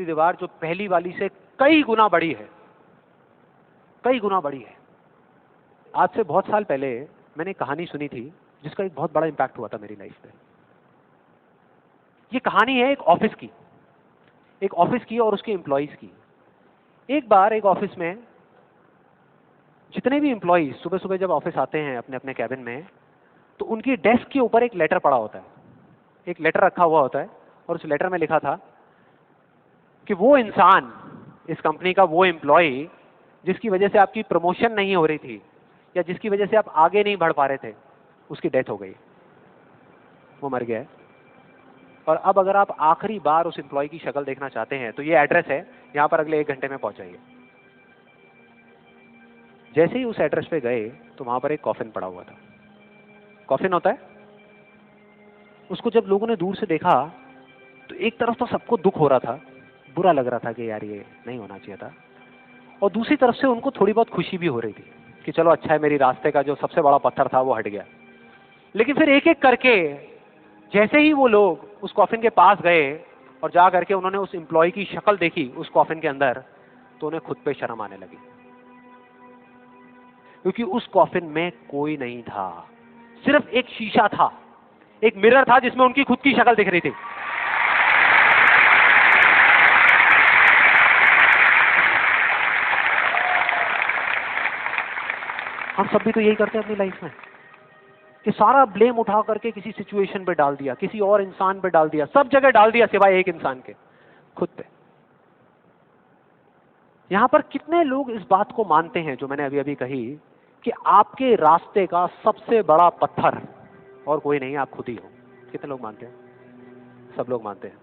दीवार जो पहली वाली से कई गुना बड़ी है, कई गुना बड़ी है। आज से बहुत साल पहले मैंने कहानी सुनी थी जिसका एक बहुत बड़ा इंपैक्ट हुआ था मेरी लाइफ में। ये कहानी है एक ऑफिस की और उसके एम्प्लॉइज की। एक बार एक ऑफिस में जितने भी एम्प्लॉइज सुबह सुबह जब ऑफिस आते हैं अपने अपने कैबिन में, तो उनकी डेस्क के ऊपर एक लेटर पड़ा होता है, एक लेटर रखा हुआ होता है और उस लेटर में लिखा था कि वो इंसान, इस कंपनी का वो एम्प्लॉय जिसकी वजह से आपकी प्रमोशन नहीं हो रही थी या जिसकी वजह से आप आगे नहीं बढ़ पा रहे थे, उसकी डेथ हो गई, वो मर गया है। और अब अगर आप आखिरी बार उस एम्प्लॉय की शक्ल देखना चाहते हैं तो ये एड्रेस है, यहां पर अगले 1 घंटे में पहुंचाइए। जैसे ही उस एड्रेस पे गए तो वहां पर एक कॉफिन पड़ा हुआ था। कॉफिन होता है, उसको जब लोगों ने दूर से देखा तो एक तरफ तो सबको दुख हो रहा था, बुरा लग रहा था कि यार ये नहीं होना चाहिए था, और दूसरी तरफ से उनको थोड़ी बहुत खुशी भी हो रही थी कि चलो अच्छा है, मेरी रास्ते का जो सबसे बड़ा पत्थर था वो हट गया। लेकिन फिर एक एक करके जैसे ही वो लोग उस कॉफिन के पास गए और जा करके उन्होंने उस एम्प्लॉय की शक्ल देखी उस कॉफिन के अंदर, तो उन्हें खुद पे शर्म आने लगी, क्योंकि उस कॉफिन में कोई नहीं था, सिर्फ एक शीशा था, एक मिरर था जिसमें उनकी खुद की शक्ल दिख रही थी। हम सब भी तो यही करते हैं अपनी लाइफ में कि सारा ब्लेम उठा करके किसी सिचुएशन पे डाल दिया, किसी और इंसान पे डाल दिया, सब जगह डाल दिया सिवाय एक इंसान के, खुद पे। यहां पर कितने लोग इस बात को मानते हैं जो मैंने अभी अभी कही कि आपके रास्ते का सबसे बड़ा पत्थर और कोई नहीं, आप खुद ही हो? कितने लोग मानते हैं? सब लोग मानते हैं।